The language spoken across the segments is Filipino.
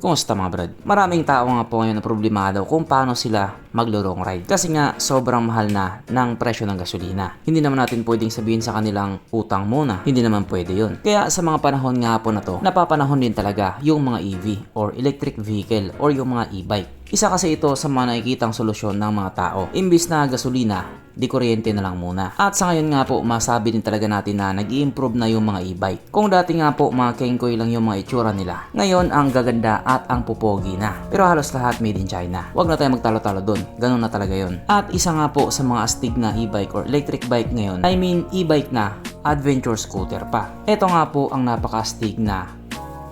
Kumusta mga brad? Maraming tao nga po ngayon na problemado kung paano sila maglo-long ride. Kasi nga sobrang mahal na ng presyo ng gasolina. Hindi naman natin pwedeng sabihin sa kanilang utang muna. Hindi naman pwede yun. Kaya sa mga panahon nga po na to, napapanahon din talaga yung mga EV or electric vehicle or yung mga e-bike. Isa kasi ito sa mga nakikitang solusyon ng mga tao. Imbis na gasolina, di kuryente na lang muna. At sa ngayon nga po, masabi din talaga natin na nag-i-improve na yung mga e-bike. Kung dati nga po, mga kengkoy lang yung mga itsura nila. Ngayon, ang gaganda at ang pupogi na. Pero halos lahat made in China. Huwag na tayo magtalo-talo dun. Ganun na talaga yun. At isa nga po sa mga astig na e-bike or electric bike ngayon, I mean e-bike na, adventure scooter pa. Ito nga po ang napaka-astig na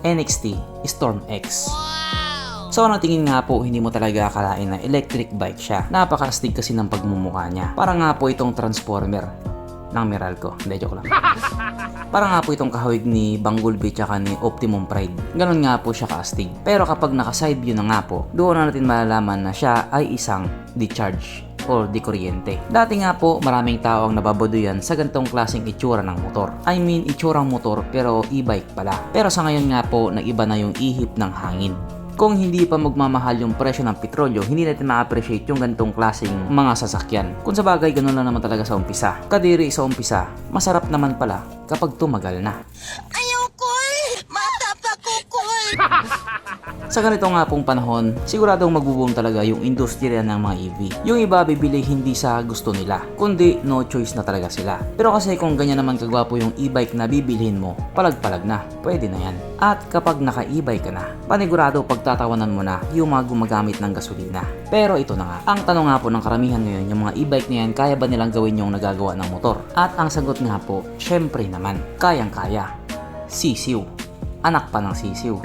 NXT Storm X. So ano tingin nga po, hindi mo talaga akalain na electric bike siya. Napaka-astig kasi ng pagmumukha niya. Para nga po itong transformer ng Meralco. Hindi, joke lang. Para nga po itong kahawig ni Bumblebee tsaka ni Optimum Pride. Ganon nga po siya ka-astig. Pero kapag naka-side view na nga po, doon na natin malalaman na siya ay isang di-charge o di kuryente. Dati nga po, maraming tao ang nababaduyan sa gantong klaseng itsura ng motor. I mean, itsurang motor pero e-bike pala. Pero sa ngayon nga po, nag-iba na yung ihip ng hangin. Kung hindi pa magmamahal yung presyo ng petrolyo, hindi natin ma-appreciate yung ganitong klaseng mga sasakyan. Kung sa bagay, ganun lang naman talaga sa umpisa. Kadiri sa umpisa, masarap naman pala kapag tumagal na. Ayaw ko eh! Matapa ko ko eh! Sa ganito nga pong panahon, siguradong magbuboom talaga yung industriya ng mga EV. Yung iba bibili hindi sa gusto nila, kundi no choice na talaga sila. Pero kasi kung ganyan naman kagwapo yung e-bike na bibilhin mo, palag-palag na, pwede na yan. At kapag naka-e-bike ka na, panigurado pagtatawanan mo na yung mga gumagamit ng gasolina. Pero ito na nga, ang tanong nga po ng karamihan ngayon, yung mga e-bike na yan, kaya ba nilang gawin yung nagagawa ng motor? At ang sagot nga po, syempre naman, kayang-kaya. Sisiw. Anak pa ng sisiw.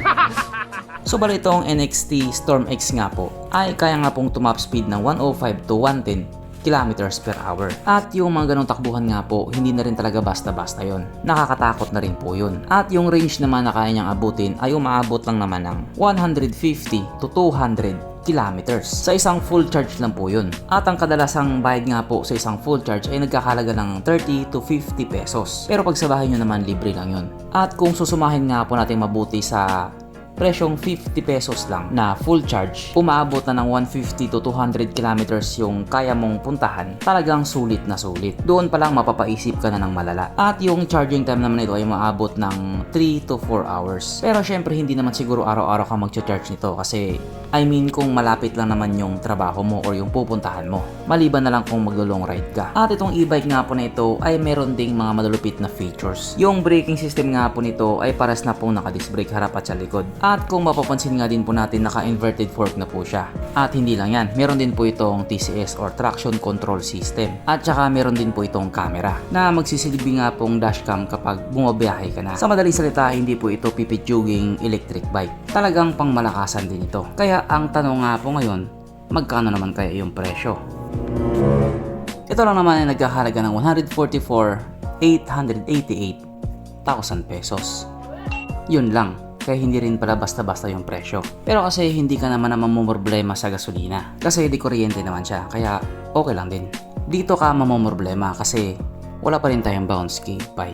So bali itong NXT Storm X nga po ay kaya nga pong tumap speed ng 105 to 110 kilometers per hour. At yung mga ganong takbuhan nga po, hindi na rin talaga basta-basta yon. Nakakatakot na rin po yun. At yung range naman na kaya niyang abutin ay umaabot lang naman ng 150 to 200 kilometers. Sa isang full charge lang po yun. At ang kadalasang bayad nga po sa isang full charge ay nagkakalaga ng 30 to 50 pesos. Pero pag sa bahay nyo naman, libre lang yun. At kung susumahin nga po natin mabuti sa presyong 50 pesos lang na full charge, umaabot na ng 150 to 200 kilometers yung kaya mong puntahan, talagang sulit na sulit. Doon pa lang mapapaisip ka na ng malala. At yung charging time naman ito ay maabot ng 3 to 4 hours. Pero syempre hindi naman siguro araw-araw ka mag-charge nito kasi I mean kung malapit lang naman yung trabaho mo or yung pupuntahan mo. Maliban na lang kung maglo-long ride ka. At itong e-bike nga po na ito ay meron ding mga malulupit na features. Yung braking system nga po nito ay pares na pong naka-disc brake harap at sa likod. At kung mapapansin nga din po natin, naka-inverted fork na po siya. At hindi lang yan, meron din po itong TCS or Traction Control System. At saka meron din po itong camera na magsisilbi nga pong dashcam kapag bumabiyahe ka na. Sa madaling salita, hindi po ito pipitsuging electric bike. Talagang pangmalakasan din ito. Kaya ang tanong nga po ngayon, magkano naman kaya yung presyo? Ito lang naman ay nagkahalaga ng 144,888,000 pesos. Yun lang. Kaya hindi rin pala basta-basta yung presyo. Pero kasi hindi ka naman mamumroblema sa gasolina. Kasi di kuryente naman siya, kaya okay lang din. Dito ka mamumroblema kasi wala pa rin tayong bounce key. Bye.